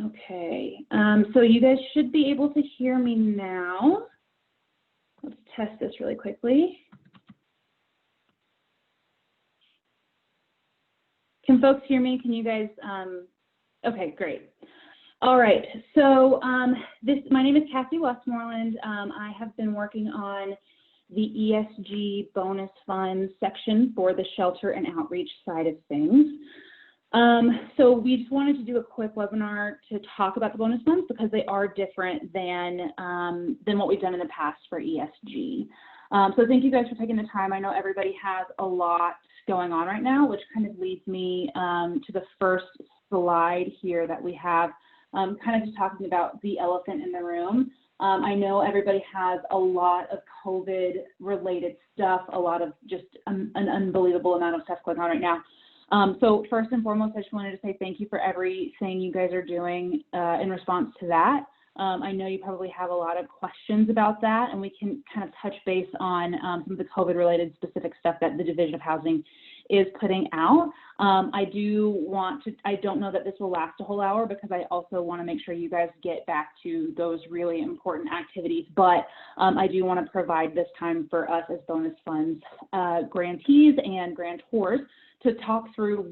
Okay, so you guys should be able to hear me now. Let's test this really quickly. Can folks hear me? Can you guys, okay, great. All right, so my name is Cassie Westmoreland. I have been working on the ESG bonus fund section for the shelter and outreach side of things. So we just wanted to do a quick webinar to talk about the bonus funds because they are different than what we've done in the past for ESG. So thank you guys for taking the time. I know everybody has a lot going on right now, which kind of leads me to the first slide here that we have, kind of just talking about the elephant in the room. I know everybody has a lot of COVID-related stuff, a lot of just an unbelievable amount of stuff going on right now. So first and foremost, I just wanted to say thank you for everything you guys are doing in response to that. I know you probably have a lot of questions about that, and we can kind of touch base on some of the COVID-related specific stuff that the Division of Housing is putting out. I don't know that this will last a whole hour because I also want to make sure you guys get back to those really important activities, but I do want to provide this time for us as bonus funds grantees and grantors to talk through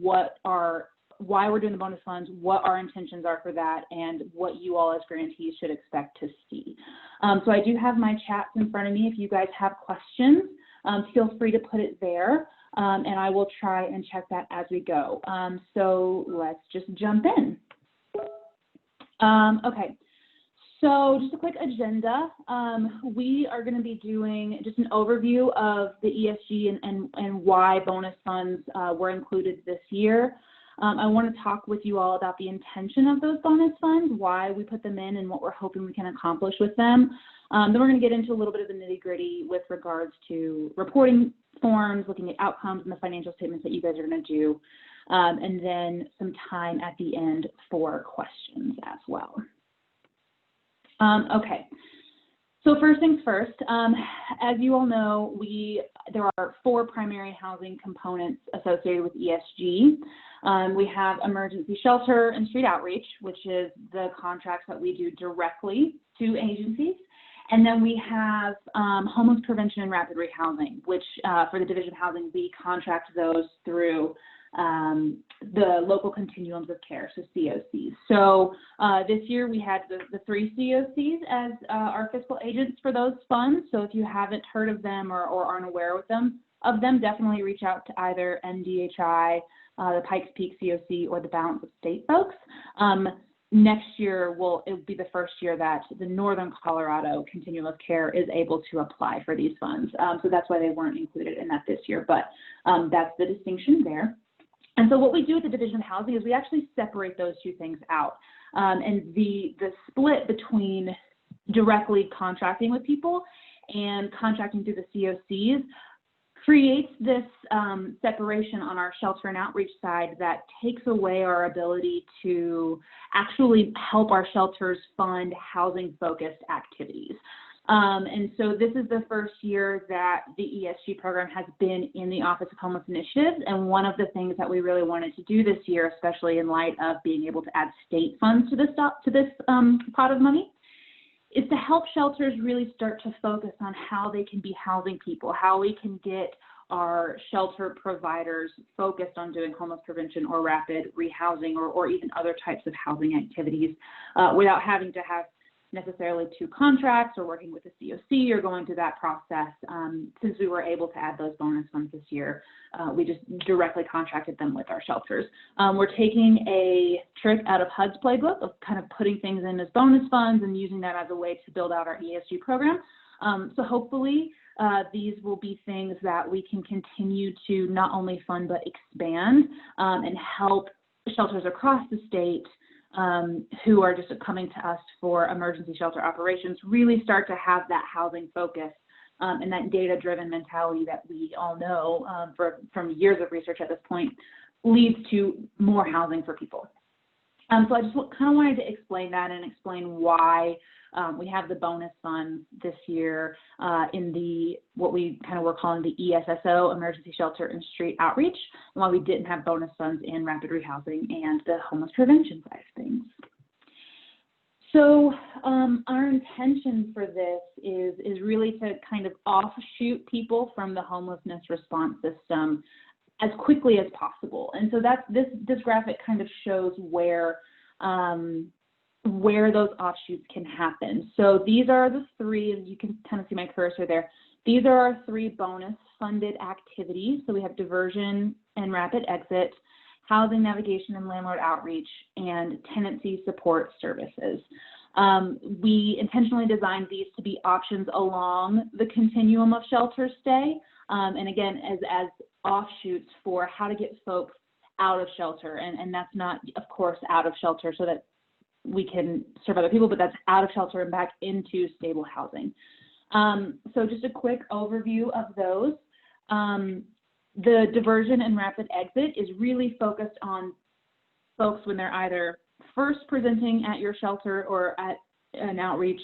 why we're doing the bonus funds, what our intentions are for that, and what you all as grantees should expect to see. So I do have my chats in front of me. If you guys have questions, feel free to put it there, and I will try and check that as we go. So let's just jump in. Okay, so just a quick agenda. We are going to be doing just an overview of the ESG and why bonus funds were included this year. I want to talk with you all about the intention of those bonus funds, why we put them in, and what we're hoping we can accomplish with them. Then we're going to get into a little bit of the nitty-gritty with regards to reporting forms, looking at outcomes and the financial statements that you guys are going to do, and then some time at the end for questions as well. Okay. So first things first, as you all know, there are 4 primary housing components associated with ESG. We have emergency shelter and street outreach, which is the contracts that we do directly to agencies. And then we have homeless prevention and rapid rehousing, which for the Division of Housing, we contract those through the local continuums of care, so COCs. So this year we had the 3 COCs as our fiscal agents for those funds. So if you haven't heard of them or aren't aware of them, definitely reach out to either NDHI, the Pikes Peak COC, or the Balance of State folks. Next year it will be the first year that the Northern Colorado Continuum of Care is able to apply for these funds. So that's why they weren't included in that this year, but that's the distinction there. And so what we do at the Division of Housing is we actually separate those 2 things out. And the split between directly contracting with people and contracting through the COCs creates this separation on our shelter and outreach side that takes away our ability to actually help our shelters fund housing-focused activities. And so this is the first year that the ESG program has been in the Office of Homeless Initiatives, and one of the things that we really wanted to do this year, especially in light of being able to add state funds to this pot of money, is to help shelters really start to focus on how they can be housing people, how we can get our shelter providers focused on doing homeless prevention or rapid rehousing or even other types of housing activities without having to have necessarily 2 contracts or working with the COC or going through that process. Since we were able to add those bonus funds this year, we just directly contracted them with our shelters. We're taking a trick out of HUD's playbook of kind of putting things in as bonus funds and using that as a way to build out our ESG program. So hopefully these will be things that we can continue to not only fund but expand and help shelters across the state who are just coming to us for emergency shelter operations really start to have that housing focus and that data-driven mentality that we all know from years of research at this point leads to more housing for people. So I just kind of wanted to explain that and explain why we have the bonus funds this year in what we kind of were calling the ESSO, Emergency Shelter and Street Outreach, and why we didn't have bonus funds in rapid rehousing and the homeless prevention side of things. So our intention for this is really to kind of offshoot people from the homelessness response system as quickly as possible. And so this graphic kind of shows where those offshoots can happen. So these are the three, and you can kind of see my cursor there. These are our three bonus funded activities. So we have diversion and rapid exit, housing navigation and landlord outreach, and tenancy support services. We intentionally designed these to be options along the continuum of shelter stay, and again, as offshoots for how to get folks out of shelter. And that's not, of course, out of shelter so that we can serve other people, but that's out of shelter and back into stable housing. So just a quick overview of those. The diversion and rapid exit is really focused on folks when they're either first presenting at your shelter or at an outreach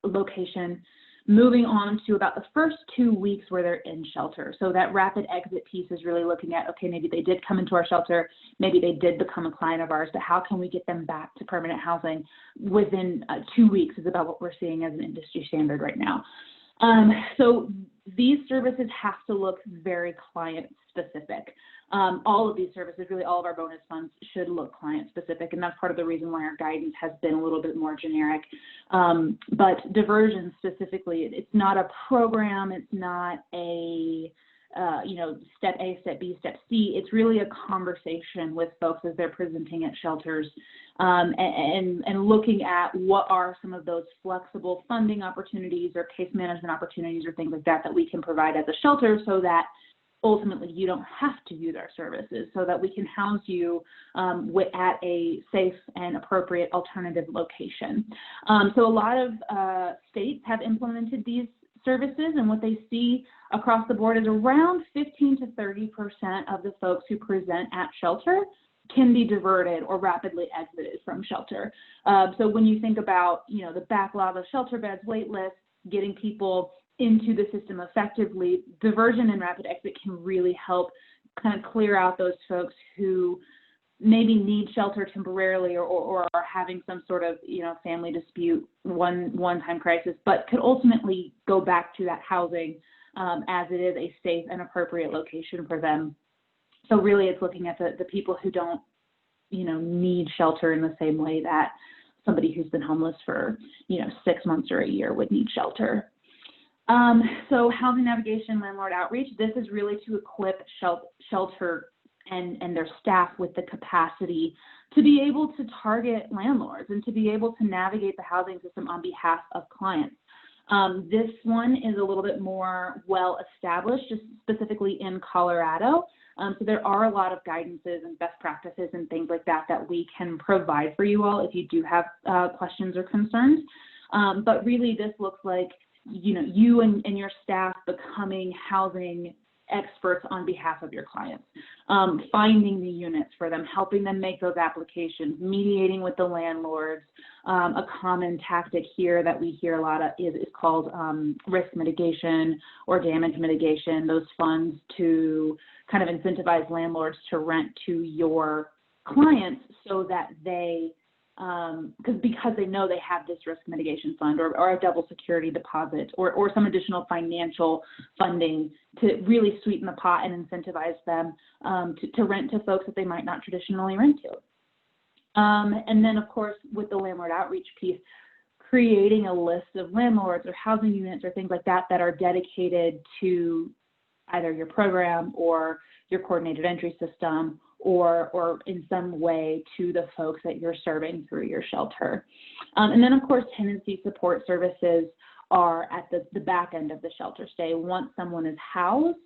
location, moving on to about the first 2 weeks where they're in shelter. So that rapid exit piece is really looking at, okay, maybe they did come into our shelter, maybe they did become a client of ours, but how can we get them back to permanent housing within 2 weeks is about what we're seeing as an industry standard right now. So these services have to look very client specific. All of these services, really all of our bonus funds should look client specific, and that's part of the reason why our guidance has been a little bit more generic. But diversion specifically, it's not a program, it's not a step A, step B, step C. It's really a conversation with folks as they're presenting at shelters, and looking at what are some of those flexible funding opportunities or case management opportunities or things like that that we can provide as a shelter so that ultimately you don't have to use our services, so that we can house you at a safe and appropriate alternative location. So a lot of states have implemented these services, and what they see across the board is around 15 to 30% of the folks who present at shelter can be diverted or rapidly exited from shelter. So when you think about, the backlog of shelter beds, wait lists, getting people into the system effectively, diversion and rapid exit can really help kind of clear out those folks who maybe need shelter temporarily or are having some sort of, family dispute, one-time crisis, but could ultimately go back to that housing as it is a safe and appropriate location for them. So really it's looking at the people who don't, need shelter in the same way that somebody who's been homeless for, 6 months or a year would need shelter. So housing navigation, landlord outreach, this is really to equip shelter and their staff with the capacity to be able to target landlords and to be able to navigate the housing system on behalf of clients. This one is a little bit more well established, just specifically in Colorado. So there are a lot of guidances and best practices and things like that that we can provide for you all if you do have questions or concerns. But really this looks like, you and your staff becoming housing experts on behalf of your clients, finding the units for them, helping them make those applications, mediating with the landlords. A common tactic here that we hear a lot of is called risk mitigation or damage mitigation, those funds to kind of incentivize landlords to rent to your clients so that they because they know they have this risk mitigation fund or a double security deposit or some additional financial funding to really sweeten the pot and incentivize them to rent to folks that they might not traditionally rent to. And then, of course, with the landlord outreach piece, creating a list of landlords or housing units or things like that that are dedicated to either your program or your coordinated entry system or in some way to the folks that you're serving through your shelter. And then, of course, tenancy support services are at the back end of the shelter stay. Once someone is housed,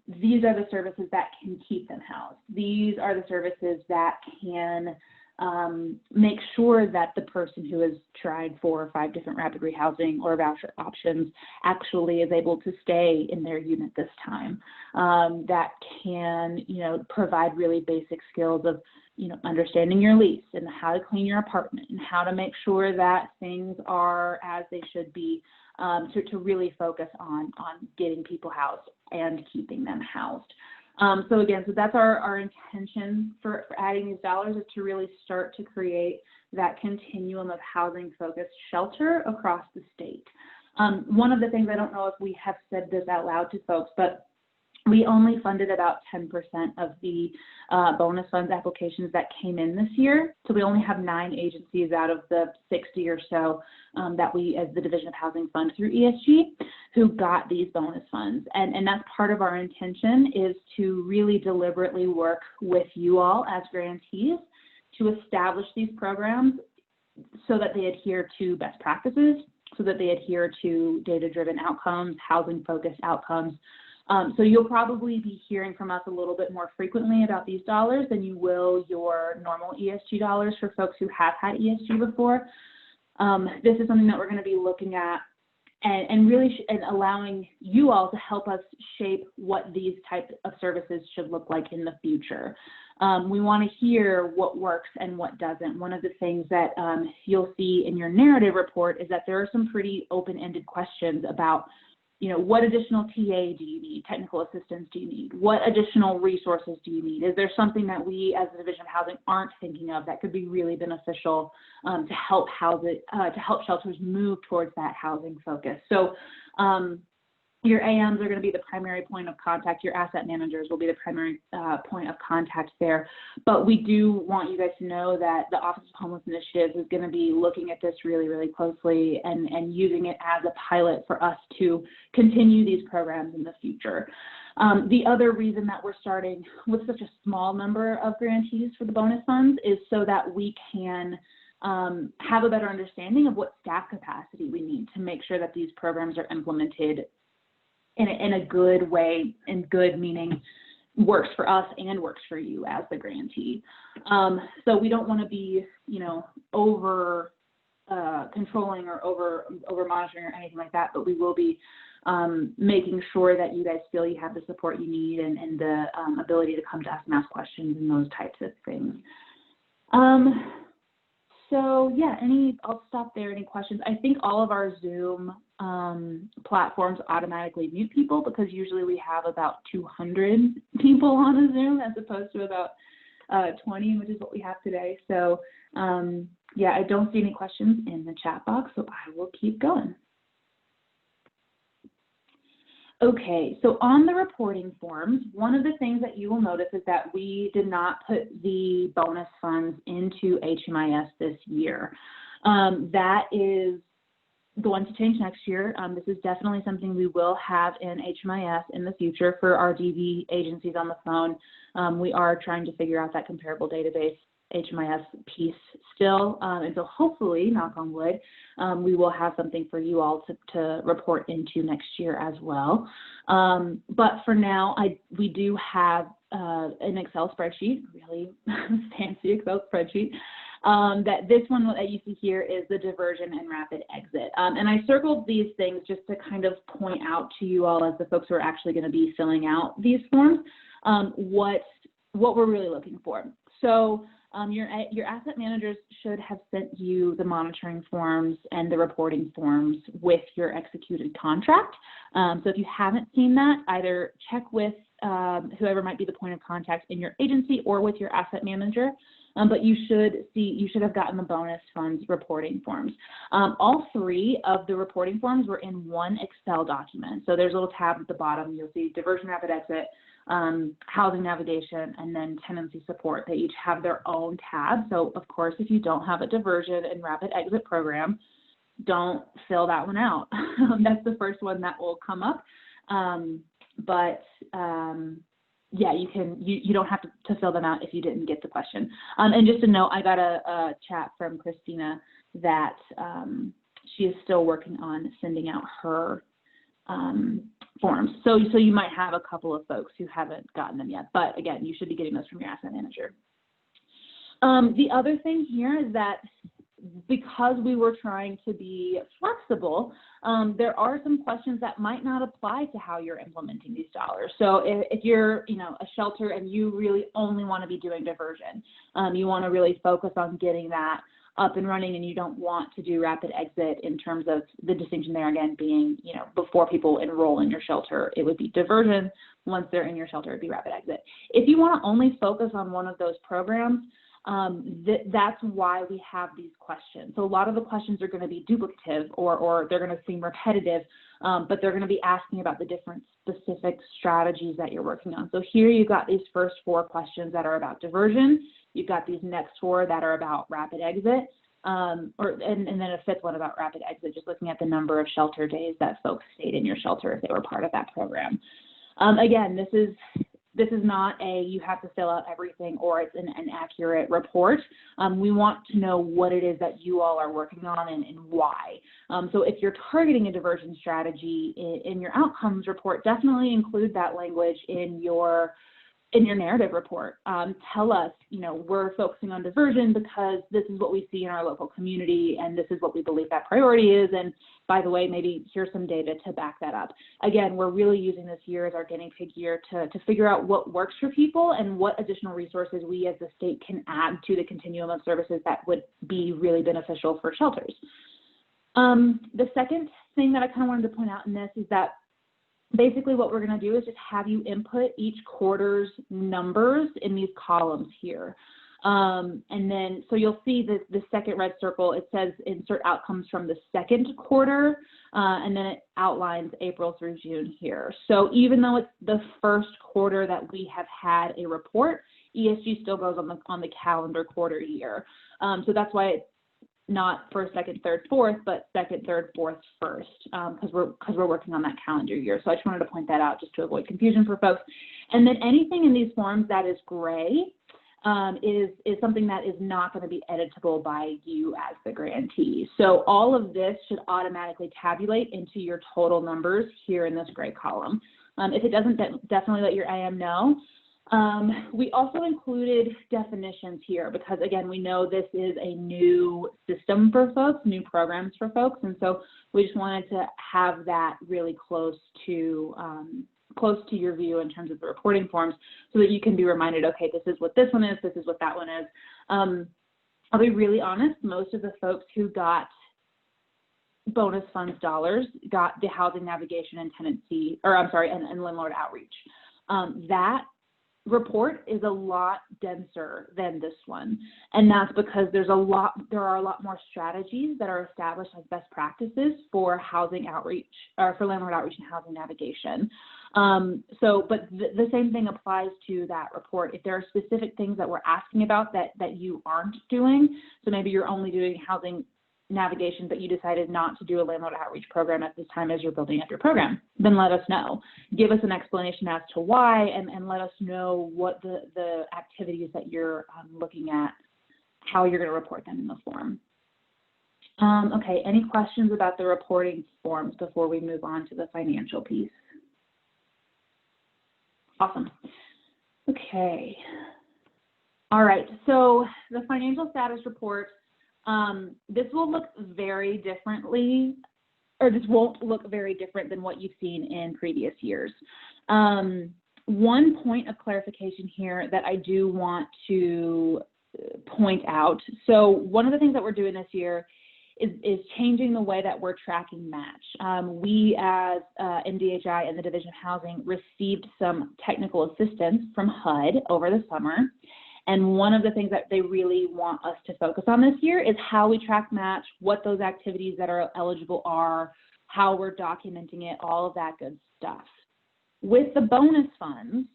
these are the services that can keep them housed. These are the services that can make sure that the person who has tried 4 or 5 different rapid rehousing or voucher options actually is able to stay in their unit this time. That can, provide really basic skills of, understanding your lease and how to clean your apartment and how to make sure that things are as they should be, to really focus on getting people housed and keeping them housed. So that's our intention for adding these dollars, is to really start to create that continuum of housing-focused shelter across the state. One of the things, I don't know if we have said this out loud to folks, but we only funded about 10% of the bonus funds applications that came in this year. So we only have 9 agencies out of the 60 or so that we, as the Division of Housing, fund through ESG, who got these bonus funds. And that's part of our intention, is to really deliberately work with you all as grantees to establish these programs so that they adhere to best practices, so that they adhere to data-driven outcomes, housing-focused outcomes. So you'll probably be hearing from us a little bit more frequently about these dollars than you will your normal ESG dollars for folks who have had ESG before. This is something that we're going to be looking at and really allowing you all to help us shape what these types of services should look like in the future. We want to hear what works and what doesn't. One of the things that you'll see in your narrative report is that there are some pretty open-ended questions about, what additional TA do you need? Technical assistance do you need? What additional resources do you need? Is there something that we as the Division of Housing aren't thinking of that could be really beneficial to help shelters move towards that housing focus? So your AMs are going to be the primary point of contact. Your asset managers will be the primary point of contact there. But we do want you guys to know that the Office of Homeless Initiatives is going to be looking at this really, really closely and using it as a pilot for us to continue these programs in the future. The other reason that we're starting with such a small number of grantees for the bonus funds is so that we can have a better understanding of what staff capacity we need to make sure that these programs are implemented in a good way, and good meaning works for us and works for you as the grantee. So we don't want to be, over controlling or over monitoring or anything like that, but we will be making sure that you guys feel you have the support you need and the ability to come to us and ask questions and those types of things. So yeah, I'll stop there. Any questions? I think all of our Zoom platforms automatically mute people, because usually we have about 200 people on a Zoom as opposed to about 20, which is what we have today. So yeah, I don't see any questions in the chat box, so I will keep going. Okay, so on the reporting forms, one of the things that you will notice is that we did not put the bonus funds into HMIS this year. That is going to change next year. This is definitely something we will have in HMIS in the future for our DV agencies on the phone. We are trying to figure out that comparable database HMIS piece still, and so hopefully, knock on wood, we will have something for you all to report into next year as well. But for now, we do have an Excel spreadsheet, really fancy Excel spreadsheet. That this one that you see here is the diversion and rapid exit. And I circled these things just to kind of point out to you all, as the folks who are actually going to be filling out these forms, what we're really looking for. So your asset managers should have sent you the monitoring forms and the reporting forms with your executed contract. So if you haven't seen that, either check with whoever might be the point of contact in your agency or with your asset manager. But you should have gotten the bonus funds reporting forms. All 3 of the reporting forms were in one Excel document. So there's a little tab at the bottom. You'll see diversion, rapid exit, housing navigation, and then tenancy support. They each have their own tab. So of course, if you don't have a diversion and rapid exit program, don't fill that one out. That's the first one that will come up. Yeah, you don't have to fill them out if you didn't get the question. And just to note, I got a chat from Christina that she is still working on sending out her forms. So you might have a couple of folks who haven't gotten them yet, but again, you should be getting those from your asset manager. The other thing here is that because we were trying to be flexible, there are some questions that might not apply to how you're implementing these dollars. So if you're, a shelter and you really only want to be doing diversion, you want to really focus on getting that up and running and you don't want to do rapid exit, in terms of the distinction there again being, before people enroll in your shelter, it would be diversion. Once they're in your shelter, it'd be rapid exit. If you want to only focus on one of those programs, that's why we have these questions. So a lot of the questions are going to be duplicative, or they're going to seem repetitive, but they're going to be asking about the different specific strategies that you're working on. So here you've got these first 4 questions that are about diversion. You've got these next 4 that are about rapid exit, and then a 5th one about rapid exit, just looking at the number of shelter days that folks stayed in your shelter if they were part of that program. Again, this is not you have to fill out everything or it's an accurate report. We want to know what it is that you all are working on and why. So if you're targeting a diversion strategy in your outcomes report, definitely include that language in your narrative report. Tell us, we're focusing on diversion because this is what we see in our local community and this is what we believe that priority is. And by the way, maybe here's some data to back that up. Again, we're really using this year as our guinea pig year to figure out what works for people and what additional resources we as the state can add to the continuum of services that would be really beneficial for shelters. The second thing that I kind of wanted to point out in this is that basically what we're going to do is just have you input each quarter's numbers in these columns here. And then, so you'll see that the second red circle, it says insert outcomes from the second quarter, and then it outlines April through June here. So even though it's the first quarter that we have had a report, ESG still goes on the calendar quarter year. So that's why it's not first, second, third, fourth, but second, third, fourth, first, because we're working on that calendar year. So I just wanted to point that out just to avoid confusion for folks. And then anything in these forms that is gray is something that is not going to be editable by you as the grantee. So all of this should automatically tabulate into your total numbers here in this gray column. If it doesn't, definitely let your IM know. We also included definitions here because, again, we know this is a new system for folks, new programs for folks, and so we just wanted to have that really close to your view in terms of the reporting forms so that you can be reminded, okay, this is what this one is, this is what that one is. I'll be really honest, most of the folks who got bonus funds dollars got the housing navigation and tenancy, and landlord outreach. That report is a lot denser than this one, and that's because there are a lot more strategies that are established as best practices for housing outreach, or for landlord outreach and housing navigation. But the same thing applies to that report. If there are specific things that we're asking about that you aren't doing, so maybe you're only doing housing navigation, but you decided not to do a landlord outreach program at this time as you're building up your program, then let us know. Give us an explanation as to why, and let us know what the activities that you're looking at, how you're going to report them in the form. Okay, any questions about the reporting forms before we move on to the financial piece? Awesome. Okay. All right, so the financial status report, this will look very differently, or this won't look very different than what you've seen in previous years. One point of clarification here that I do want to point out. So one of the things that we're doing this year is changing the way that we're tracking match. We as MDHI and the Division of Housing received some technical assistance from HUD over the summer. And one of the things that they really want us to focus on this year is how we track match, what those activities that are eligible are, how we're documenting it, all of that good stuff. With the bonus funds,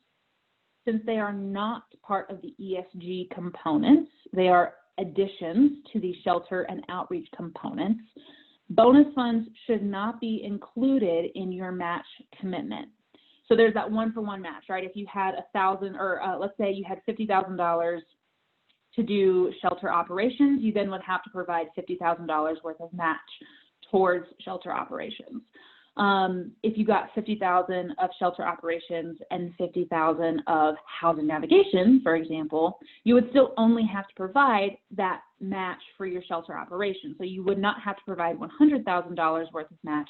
since they are not part of the ESG components, they are additions to the shelter and outreach components, bonus funds should not be included in your match commitment. So there's that one-for-one match, right? If you had $1,000, or let's say you had $50,000 to do shelter operations, you then would have to provide $50,000 worth of match towards shelter operations. If you got $50,000 of shelter operations and $50,000 of housing navigation, for example, you would still only have to provide that match for your shelter operations. So you would not have to provide $100,000 worth of match.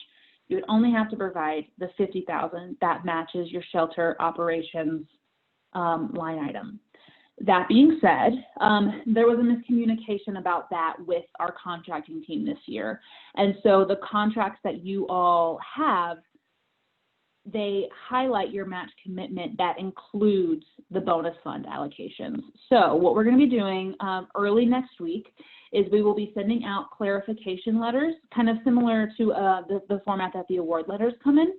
You would only have to provide the $50,000 that matches your shelter operations line item. That being said, there was a miscommunication about that with our contracting team this year. And so the contracts that you all have, they highlight your match commitment that includes the bonus fund allocations. So what we're going to be doing early next week is we will be sending out clarification letters, kind of similar to the format that the award letters come in.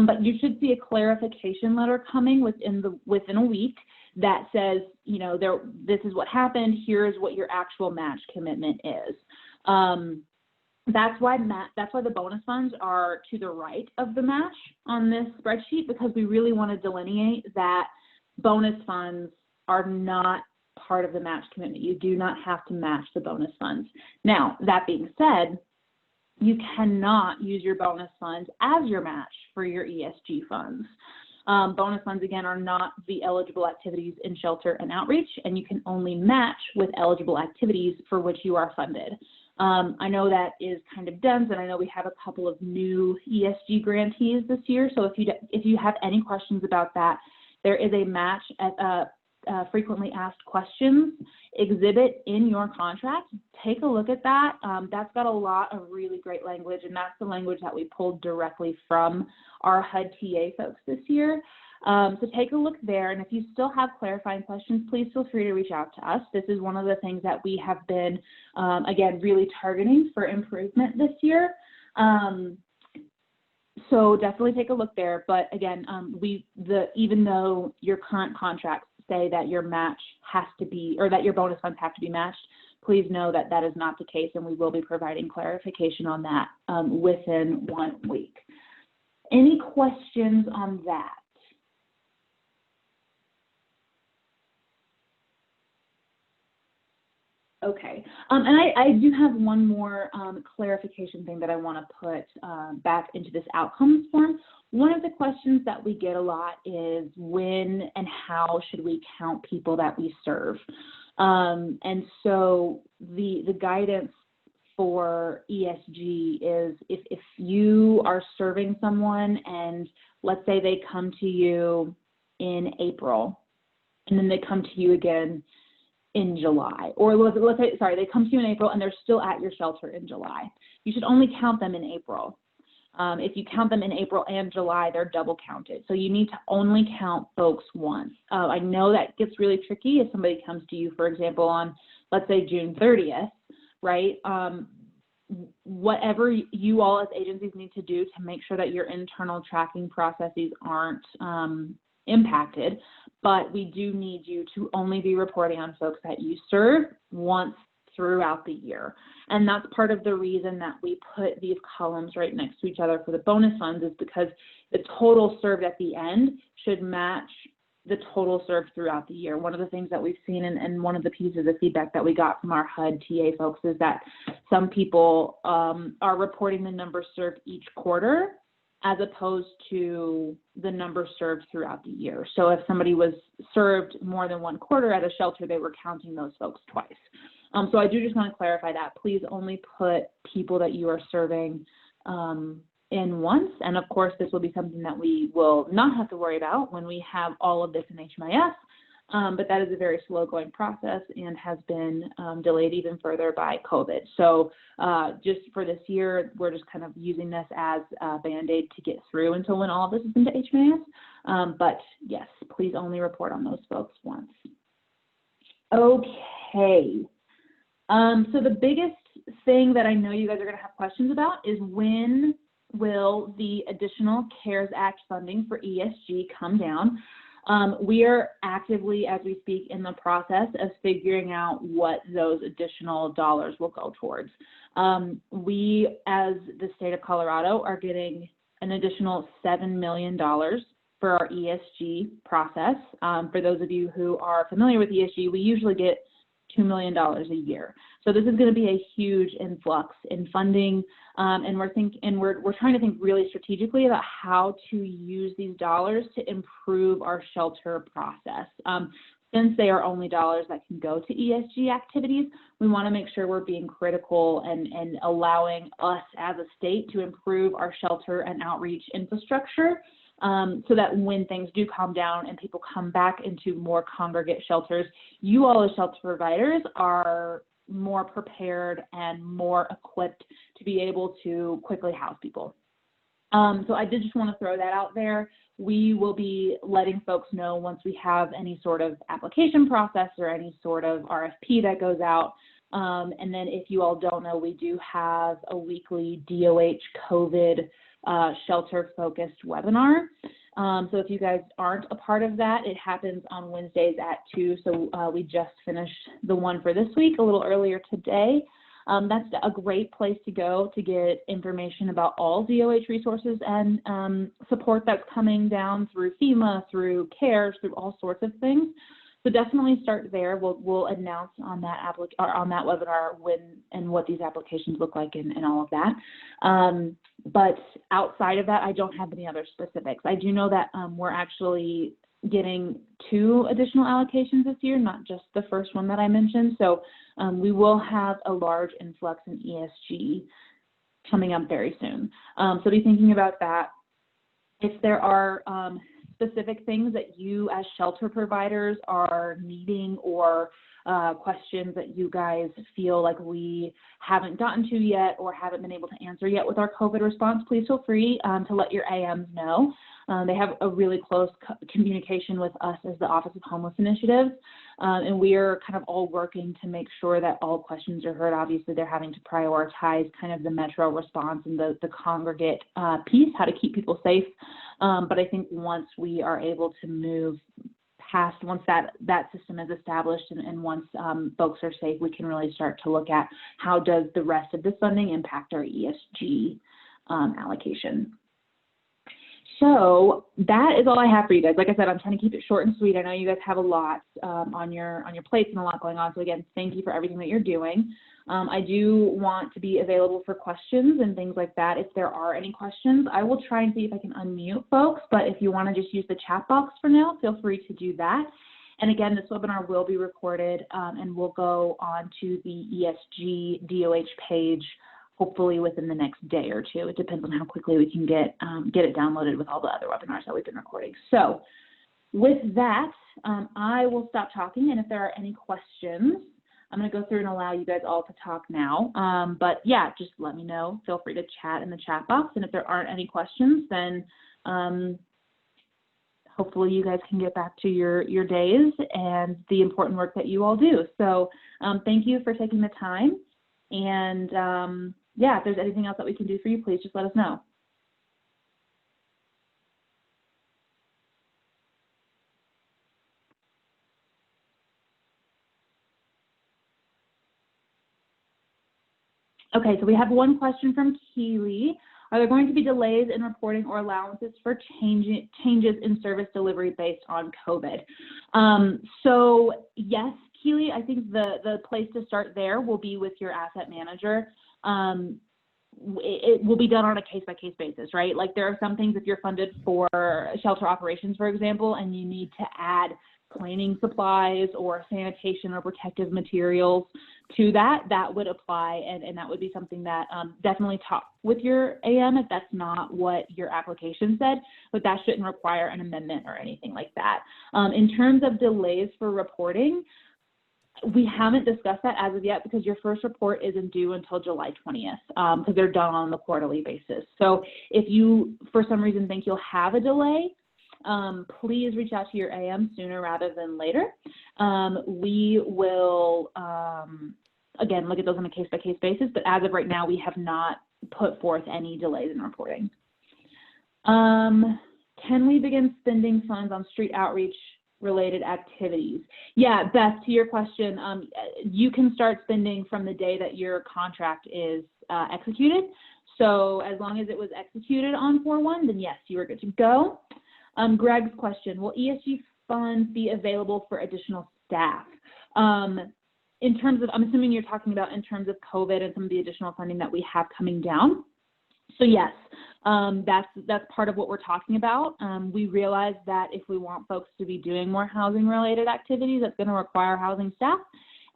But you should see a clarification letter coming within a week that says, you know, this is what happened. Here's what your actual match commitment is. That's why the bonus funds are to the right of the match on this spreadsheet, because we really want to delineate that bonus funds are not part of the match commitment. You do not have to match the bonus funds. Now, that being said, you cannot use your bonus funds as your match for your ESG funds. Bonus funds, again, are not the eligible activities in shelter and outreach, and you can only match with eligible activities for which you are funded. I know that is kind of dense, and I know we have a couple of new ESG grantees this year. So if you have any questions about that, there is a match at frequently asked questions exhibit in your contract. Take a look at that. That's got a lot of really great language, and that's the language that we pulled directly from our HUD TA folks this year. So take a look there, and if you still have clarifying questions, please feel free to reach out to us. This is one of the things that we have been, again, really targeting for improvement this year. So definitely take a look there. But again, even though your current contracts say that your match has to be, or that your bonus funds have to be matched, please know that that is not the case, and we will be providing clarification on that within 1 week. Any questions on that? Okay, and I do have one more clarification thing that I want to put back into this outcomes form. One of the questions that we get a lot is when and how should we count people that we serve? And so the guidance for ESG is if you are serving someone and let's say they come to you in April and then they come to you again in July, or let's say, sorry, they come to you in April and they're still at your shelter in July. You should only count them in April. If you count them in April and July, they're double counted. So you need to only count folks once. I know that gets really tricky if somebody comes to you, for example, on, let's say, June 30th, right? Whatever you all as agencies need to do to make sure that your internal tracking processes aren't impacted, but we do need you to only be reporting on folks that you serve once throughout the year. And that's part of the reason that we put these columns right next to each other for the bonus funds, is because the total served at the end should match the total served throughout the year. One of the things that we've seen, and one of the pieces of feedback that we got from our HUD TA folks, is that some people are reporting the number served each quarter as opposed to the number served throughout the year. So if somebody was served more than one quarter at a shelter, they were counting those folks twice. So I do just want to clarify that. Please only put people that you are serving in once. And of course, this will be something that we will not have to worry about when we have all of this in HMIS. But that is a very slow going process and has been delayed even further by COVID. So just for this year, we're just kind of using this as a Band-Aid to get through until when all of this is into HMIS. But yes, please only report on those folks once. Okay. So the biggest thing that I know you guys are going to have questions about is when will the additional CARES Act funding for ESG come down? We are actively, as we speak, in the process of figuring out what those additional dollars will go towards. We, as the state of Colorado, are getting an additional $7 million for our ESG process. For those of you who are familiar with ESG, we usually get $2 million a year. So this is going to be a huge influx in funding, and we're trying to think really strategically about how to use these dollars to improve our shelter process. Since they are only dollars that can go to ESG activities, we want to make sure we're being critical and allowing us as a state to improve our shelter and outreach infrastructure so that when things do calm down and people come back into more congregate shelters, you all as shelter providers are more prepared and more equipped to be able to quickly house people. So I did just want to throw that out there. We will be letting folks know once we have any sort of application process or any sort of RFP that goes out. And then if you all don't know, we do have a weekly DOH COVID shelter-focused webinar. So if you guys aren't a part of that, it happens on Wednesdays at 2. So we just finished the one for this week a little earlier today. That's a great place to go to get information about all DOH resources and support that's coming down through FEMA, through CARES, through all sorts of things. So definitely start there. We'll announce on that on that webinar when and what these applications look like and all of that. But outside of that, I don't have any other specifics. I do know that we're actually getting 2 additional allocations this year, not just the first one that I mentioned. So we will have a large influx in ESG coming up very soon. So be thinking about that. If there are specific things that you as shelter providers are needing or questions that you guys feel like we haven't gotten to yet or haven't been able to answer yet with our COVID response, please feel free to let your AMs know. They have a really close communication with us as the Office of Homeless Initiatives, and we are kind of all working to make sure that all questions are heard. Obviously, they're having to prioritize kind of the metro response and the congregate piece, how to keep people safe. But I think once we are able to move past, once that system is established and once folks are safe, we can really start to look at how does the rest of this funding impact our ESG allocation. So that is all I have for you guys. Like I said, I'm trying to keep it short and sweet. I know you guys have a lot on your plates and a lot going on. So again, thank you for everything that you're doing. I do want to be available for questions and things like that. If there are any questions, I will try and see if I can unmute folks. But if you want to just use the chat box for now, feel free to do that. And again, this webinar will be recorded and will go on to the ESG DOH page hopefully within the next day or 2. It depends on how quickly we can get it downloaded with all the other webinars that we've been recording. So with that, I will stop talking. And if there are any questions, I'm going to go through and allow you guys all to talk now. But yeah, just let me know. Feel free to chat in the chat box. And if there aren't any questions, then hopefully you guys can get back to your days and the important work that you all do. So thank you for taking the time. And yeah, if there's anything else that we can do for you, please just let us know. Okay, so we have one question from Keely. Are there going to be delays in reporting or allowances for changes in service delivery based on COVID? So yes, Keely, I think the place to start there will be with your asset manager. It will be done on a case-by-case basis, right? Like there are some things if you're funded for shelter operations, for example, and you need to add cleaning supplies or sanitation or protective materials to that would apply, and that would be something that definitely talk with your AM if that's not what your application said, but that shouldn't require an amendment or anything like that. In terms of delays for reporting, we haven't discussed that as of yet because your first report isn't due until July 20th because they're done on the quarterly basis. So if you, for some reason, think you'll have a delay, please reach out to your AM sooner rather than later. We will, again, look at those on a case-by-case basis, but as of right now, we have not put forth any delays in reporting. Can we begin spending funds on street outreach related activities? Yeah, Beth, to your question, you can start spending from the day that your contract is executed. So as long as it was executed on 4/1, then yes, you are good to go. Greg's question, will ESG funds be available for additional staff? In terms of, I'm assuming you're talking about in terms of COVID and some of the additional funding that we have coming down. So yes, that's part of what we're talking about. We realize that if we want folks to be doing more housing related activities, that's going to require housing staff.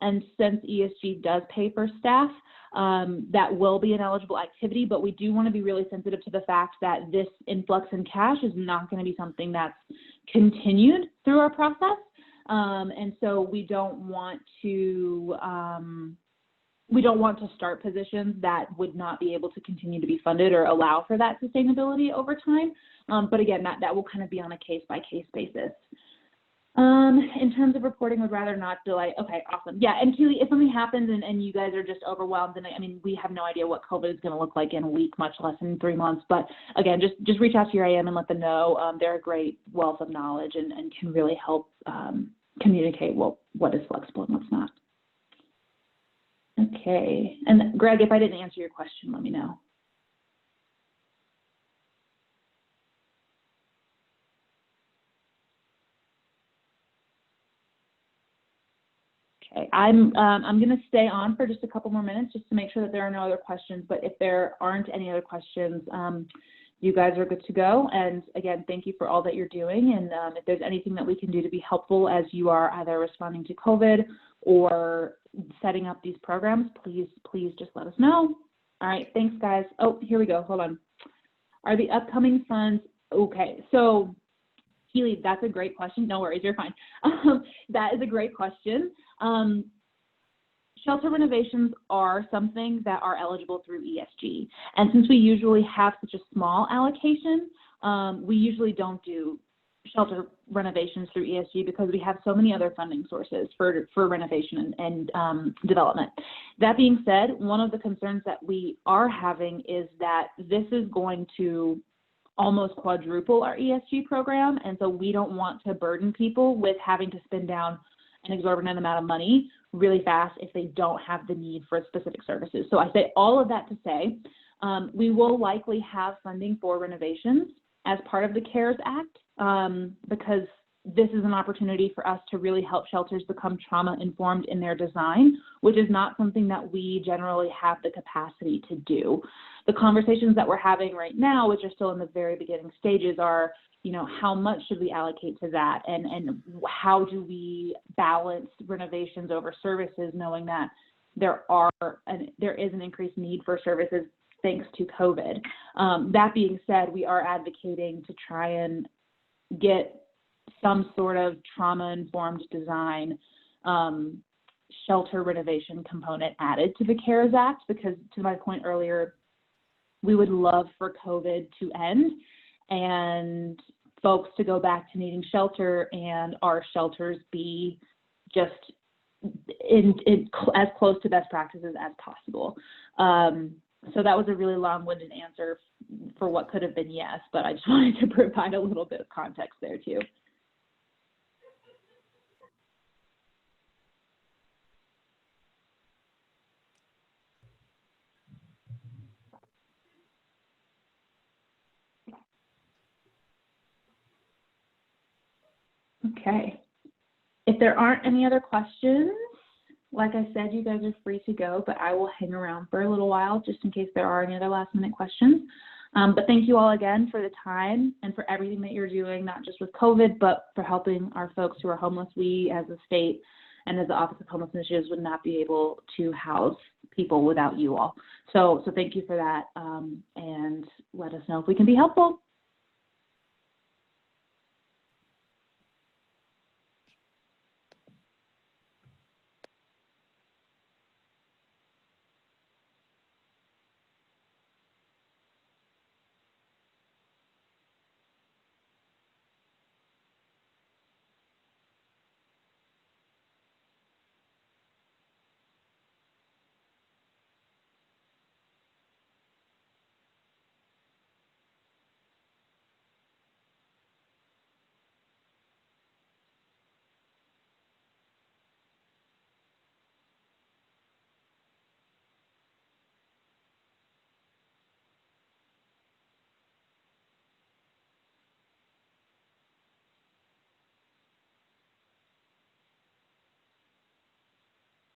And since ESG does pay for staff, that will be an eligible activity, but we do want to be really sensitive to the fact that this influx in cash is not going to be something that's continued through our process. And so we don't want to start positions that would not be able to continue to be funded or allow for that sustainability over time. But again, that will kind of be on a case-by-case basis. In terms of reporting, would rather not delay. Okay, awesome. Yeah, and Keely, if something happens and you guys are just overwhelmed, and I mean, we have no idea what COVID is going to look like in a week, much less in 3 months. But again, just reach out to your AM and let them know. They're a great wealth of knowledge and can really help communicate what is flexible and what's not. Okay, and Greg, if I didn't answer your question, let me know. Okay, I'm going to stay on for just a couple more minutes just to make sure that there are no other questions. But if there aren't any other questions, you guys are good to go. And again, thank you for all that you're doing. And if there's anything that we can do to be helpful as you are either responding to COVID or setting up these programs, please just let us know. All right, thanks, guys. Oh, here we go. Hold on. Are the upcoming funds okay? So, Keely, that's a great question. No worries, you're fine. That is a great question. Shelter renovations are something that are eligible through ESG. And since we usually have such a small allocation, we usually don't do shelter renovations through ESG because we have so many other funding sources for renovation and development. That being said, one of the concerns that we are having is that this is going to almost quadruple our ESG program, and so we don't want to burden people with having to spend down an exorbitant amount of money really fast if they don't have the need for specific services. So I say all of that to say, we will likely have funding for renovations as part of the CARES Act because this is an opportunity for us to really help shelters become trauma-informed in their design, which is not something that we generally have the capacity to do. The conversations that we're having right now, which are still in the very beginning stages, are, how much should we allocate to that, and how do we balance renovations over services, knowing that there is an increased need for services thanks to COVID. That being said, we are advocating to try and get some sort of trauma-informed design shelter renovation component added to the CARES Act, because to my point earlier, we would love for COVID to end and folks to go back to needing shelter and our shelters be just in as close to best practices as possible. So that was a really long-winded answer for what could have been yes, but I just wanted to provide a little bit of context there too. Okay. If there aren't any other questions, like I said, you guys are free to go, but I will hang around for a little while just in case there are any other last minute questions. But thank you all again for the time and for everything that you're doing, not just with COVID, but for helping our folks who are homeless. We as a state and as the Office of Homeless Initiatives would not be able to house people without you all. So thank you for that, and let us know if we can be helpful.